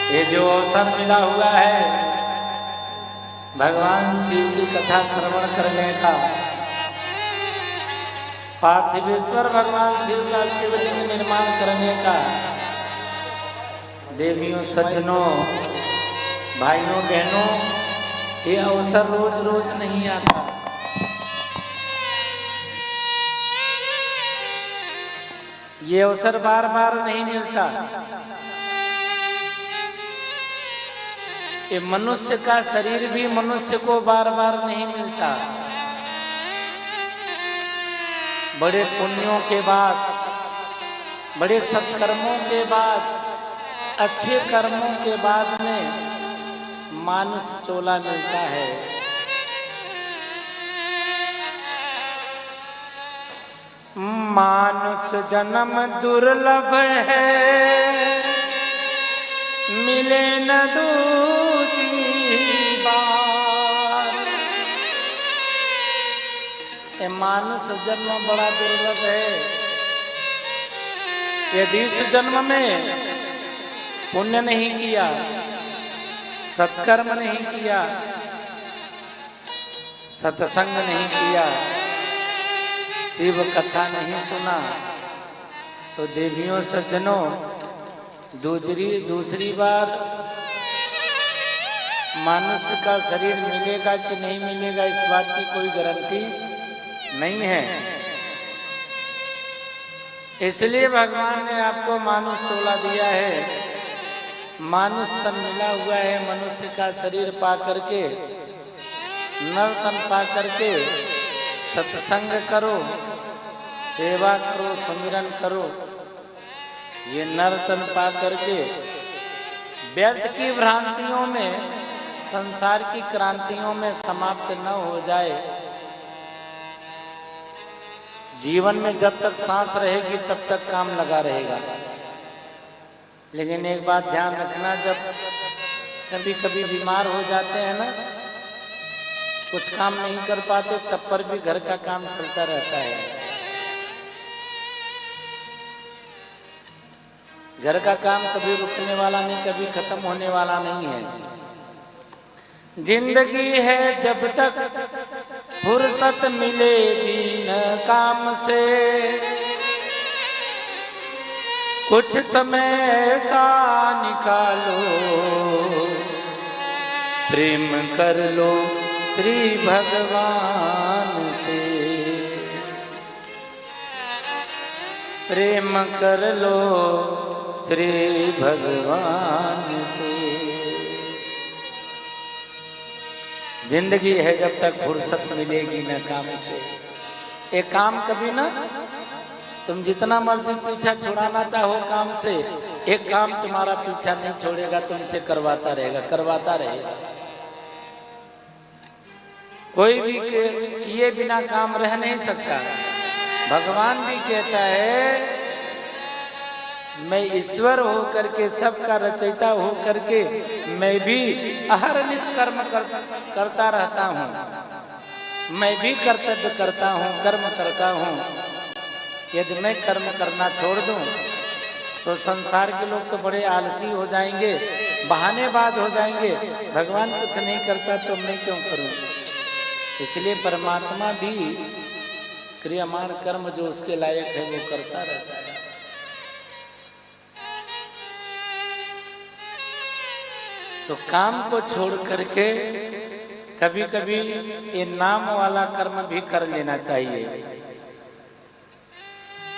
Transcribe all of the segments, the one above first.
ये जो अवसर मिला हुआ है भगवान शिव की कथा श्रवण करने का, पार्थिवेश्वर भगवान शिव का शिवलिंग निर्माण करने का, देवियों सज्जनों भाइयों बहनों, ये अवसर रोज रोज नहीं आता। ये अवसर बार बार नहीं मिलता। ये मनुष्य का शरीर भी मनुष्य को बार बार नहीं मिलता। बड़े पुण्यों के बाद, बड़े सत्कर्मों के बाद, अच्छे कर्मों के बाद में मानुष चोला मिलता है। मानुष जन्म दुर्लभ है, मिले न दूजी बार। ये मानुष जन्म बड़ा दुर्लभ है। यदि इस जन्म में पुण्य नहीं किया, सत्कर्म नहीं किया, सत्संग नहीं किया, शिव कथा नहीं सुना, तो देवियों सज्जनों दूसरी बार मनुष्य का शरीर मिलेगा कि नहीं मिलेगा, इस बात की कोई गारंटी नहीं है। इसलिए भगवान ने आपको मानुष चोला दिया है, मानुष तन मिला हुआ है। मनुष्य का शरीर पा करके, नर तन पा करके सत्संग करो, सेवा करो, सुमिरन करो। ये नर तन पा करके व्यर्थ की भ्रांतियों में, संसार की क्रांतियों में समाप्त न हो जाए। जीवन में जब तक सांस रहेगी तब तक काम लगा रहेगा। लेकिन एक बात ध्यान रखना, जब कभी कभी बीमार हो जाते हैं ना, कुछ काम नहीं कर पाते, तब पर भी घर का काम चलता रहता है। घर का काम कभी रुकने वाला नहीं, कभी खत्म होने वाला नहीं है। जिंदगी है जब तक फुर्सत मिलेगी न काम से, कुछ समय ऐसा निकालो, प्रेम कर लो श्री भगवान से। प्रेम कर लो श्री भगवान से। जिंदगी है जब तक फुर्सत मिलेगी न काम से। एक काम कभी ना, तुम जितना मर्जी पीछा छुड़ाना चाहो काम से, एक काम तुम्हारा पीछा नहीं छोड़ेगा, तुमसे करवाता रहेगा, करवाता रहेगा। कोई भी किए बिना काम रह नहीं सकता। भगवान भी कहता है, मैं ईश्वर हो करके, सबका रचयिता हो करके, मैं भी अहरनिश कर्म करता रहता हूँ। मैं भी कर्तव्य करता हूँ, कर्म करता हूँ। यदि मैं कर्म करना छोड़ दूँ तो संसार के लोग तो बड़े आलसी हो जाएंगे, बहानेबाज हो जाएंगे। भगवान कुछ नहीं करता तो मैं क्यों करूँ? इसलिए परमात्मा भी क्रियामान कर्म जो उसके लायक है वो करता रहता है। तो काम को छोड़ करके कभी कभी ये नाम वाला कर्म भी कर लेना चाहिए।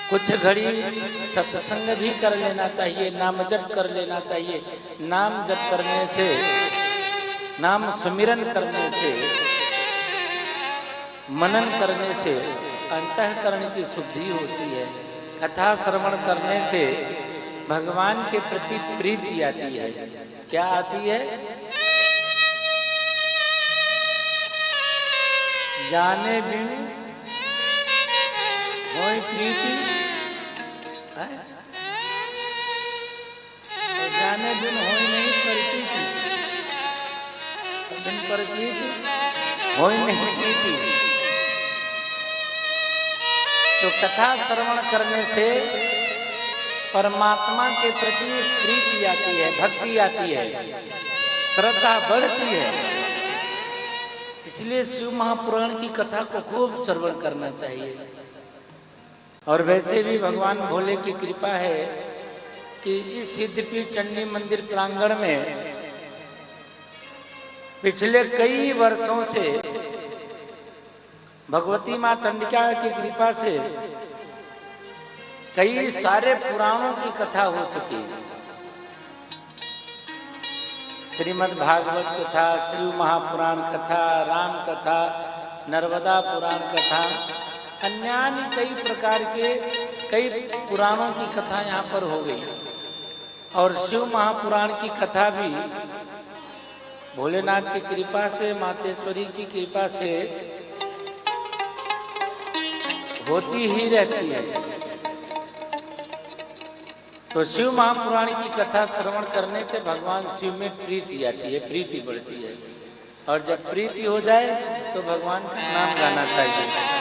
कुछ घड़ी सत्संग भी कर लेना चाहिए, नाम जप कर लेना चाहिए। नाम जप करने से, नाम सुमिरन करने से, मनन करने से अंतःकरण की शुद्धि होती है। कथा श्रवण करने से भगवान के प्रति प्रीति आती है। क्या आती है? जाने भी होई प्रीति, जाने बिन होई नहीं प्रतीति, बिन प्रतीति होई नहीं प्रीति। तो कथा श्रवण करने से परमात्मा के प्रति प्रीति आती है, भक्ति आती है, श्रद्धा बढ़ती है। इसलिए शिव महापुराण की कथा को खूब श्रवण करना चाहिए। और वैसे भी भगवान भोले की कृपा है कि इस सिद्धपीठ चंडी मंदिर प्रांगण में पिछले कई वर्षों से भगवती मां चंडिका की कृपा से कई सारे पुराणों की कथा हो चुकी है। श्रीमद् भागवत कथा, शिव महापुराण कथा, राम कथा, नर्मदा पुराण कथा, अन्य कई प्रकार के कई पुराणों की कथा यहाँ पर हो गई। और शिव महापुराण की कथा भी भोलेनाथ की कृपा से, मातेश्वरी की कृपा से होती ही रहती है। तो शिव महापुराण की कथा श्रवण करने से भगवान शिव में प्रीति आती है, प्रीति बढ़ती है। और जब प्रीति हो जाए तो भगवान का नाम गाना चाहिए।